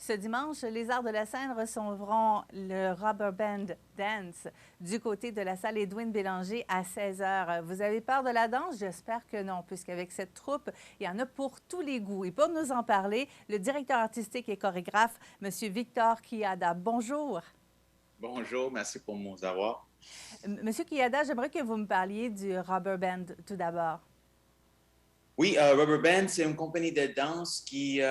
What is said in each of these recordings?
Ce dimanche, les Arts de la scène recevront le Rubber Band Dance du côté de la salle Édouine Bélanger à 16 heures. Vous avez peur de la danse? J'espère que non, puisqu'avec cette troupe, il y en a pour tous les goûts. Et pour nous en parler, le directeur artistique et chorégraphe, M. Victor Kiada. Bonjour. Bonjour, merci pour nous avoir. Monsieur Kiada, j'aimerais que vous me parliez du Rubber Band tout d'abord. Oui, Rubber Band, c'est une compagnie de danse qui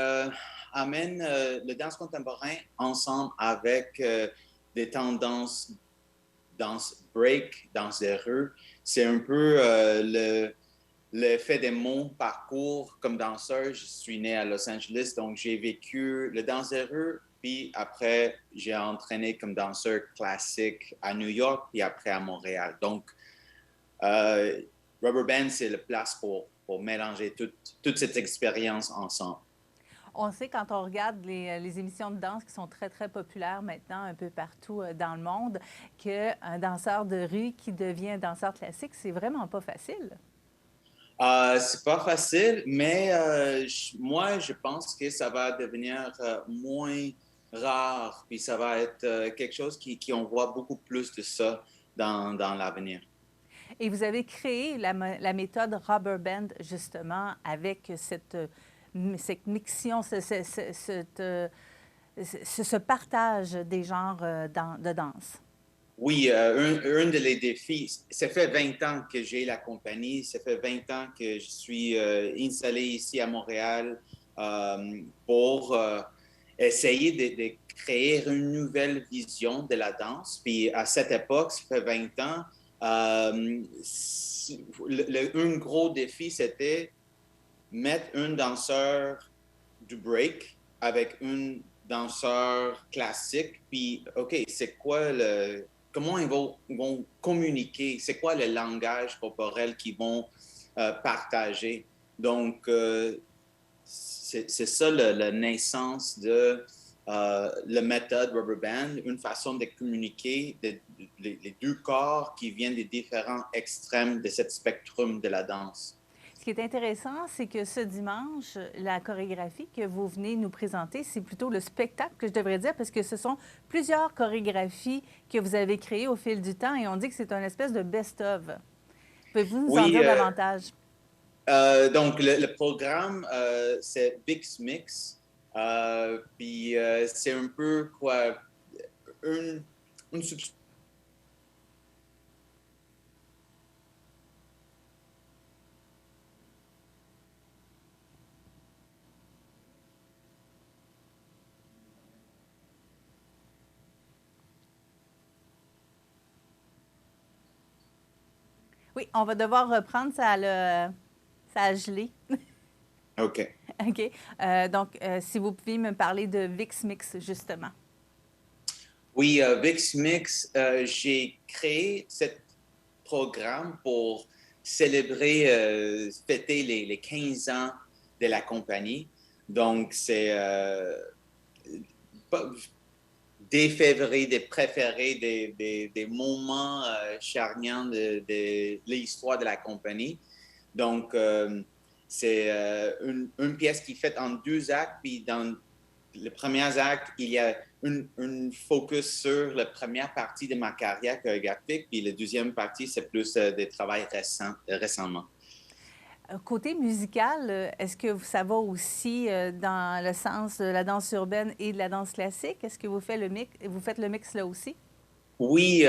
amène le danse contemporain ensemble avec des tendances danse break, danse des rues. C'est un peu l'effet de mon parcours comme danseur. Je suis né à Los Angeles, donc j'ai vécu le danse des rues. Puis après, j'ai entraîné comme danseur classique à New York, puis après à Montréal. Donc, Euh, Rubber Band, c'est la place pour mélanger toute cette expérience ensemble. On sait quand on regarde les émissions de danse qui sont très, très populaires maintenant un peu partout dans le monde, qu'un danseur de rue qui devient un danseur classique, c'est vraiment pas facile. C'est pas facile, mais moi, je pense que ça va devenir moins rare, puis ça va être quelque chose qui on voit beaucoup plus de ça dans l'avenir. Et vous avez créé la méthode Rubber Band, justement, avec cette mixion, ce partage des genres de danse. Oui, un de les défis, ça fait 20 ans que j'ai la compagnie, ça fait 20 ans que je suis installé ici à Montréal pour essayer de créer une nouvelle vision de la danse. Puis à cette époque, ça fait 20 ans, un gros défi, c'était mettre un danseur du break avec un danseur classique, puis OK, c'est quoi comment ils vont communiquer, c'est quoi le langage corporel qu'ils vont partager. Donc, c'est ça la naissance de la méthode Rubber Band, une façon de communiquer les deux corps qui viennent des différents extrêmes de ce spectrum de la danse. Ce qui est intéressant, c'est que ce dimanche, la chorégraphie que vous venez nous présenter, c'est plutôt le spectacle que je devrais dire, parce que ce sont plusieurs chorégraphies que vous avez créées au fil du temps et on dit que c'est un espèce de best-of. Pouvez-vous nous en Oui, dire davantage? donc le programme, c'est Bix Mix. Puis c'est un peu quoi, une, une substance. Oui, on va devoir reprendre, ça a gelé. OK. OK. Donc, si vous pouviez me parler de VIX Mix, justement. Oui, Bix Mix, j'ai créé ce programme pour célébrer, fêter les 15 ans de la compagnie. Donc, c'est des févriers, des préférés, des moments charniants de l'histoire de la compagnie. Donc, c'est une pièce qui est faite en deux actes, puis dans le premier acte, il y a une focus sur la première partie de ma carrière chorégraphique, puis la deuxième partie, c'est plus des travaux récemment. Côté musical, est-ce que ça va aussi dans le sens de la danse urbaine et de la danse classique? Est-ce que vous faites le mix là aussi? Oui,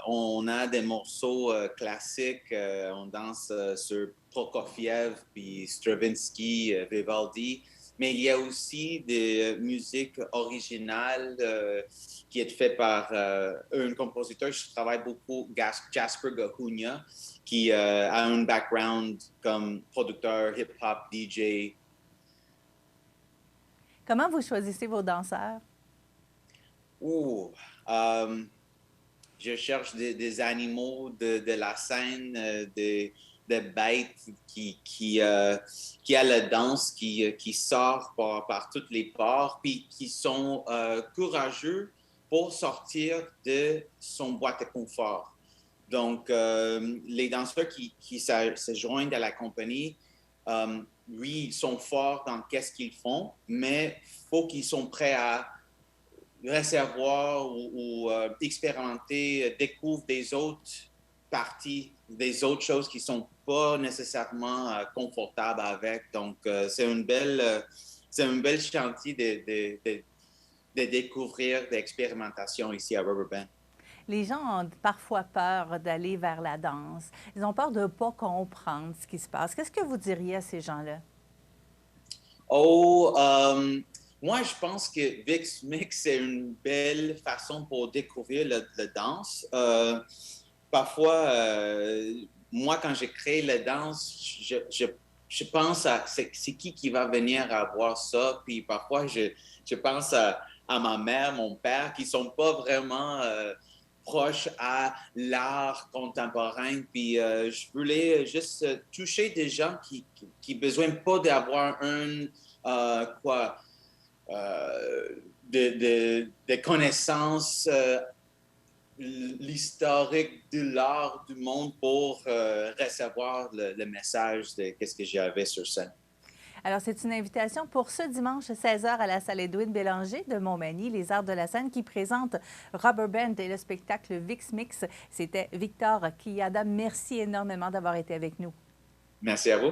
on a des morceaux classiques. On danse sur Prokofiev, puis Stravinsky, Vivaldi. Mais il y a aussi des musiques originales qui est faites par un compositeur. Je travaille beaucoup, Jasper Gahunia, qui a un background comme producteur, hip-hop, DJ. Comment vous choisissez vos danseurs? Ouh, je cherche des animaux de la scène, des bêtes qui a la danse qui sort par toutes les ports, puis qui sont courageux pour sortir de son boîte de confort. Donc, les danseurs qui se joignent à la compagnie oui, ils sont forts dans qu'est-ce qu'ils font, mais il faut qu'ils sont prêts à recevoir ou expérimenter, découvrir des autres parties, des autres choses qui ne sont pas nécessairement confortables avec. Donc, c'est un bel chantier de découvrir d'expérimentation ici à Rubber Band. Les gens ont parfois peur d'aller vers la danse. Ils ont peur de ne pas comprendre ce qui se passe. Qu'est-ce que vous diriez à ces gens-là? Oh, moi, je pense que VIX Mix, c'est une belle façon pour découvrir le danse. Parfois, moi, quand je crée la danse, je pense à c'est qui va venir à voir ça. Puis parfois, je pense à ma mère, mon père, qui sont pas vraiment proches à l'art contemporain. Puis je voulais juste toucher des gens qui besoin pas d'avoir quoi, de connaissances l'historique de l'art du monde pour recevoir le message de qu'est-ce que j'avais sur scène. Alors, c'est une invitation pour ce dimanche 16h à la salle Edwin Bélanger de Montmagny, les Arts de la scène qui présente Rubber Band et le spectacle VIX Mix. C'était Victor Quillada. Merci énormément d'avoir été avec nous. Merci à vous.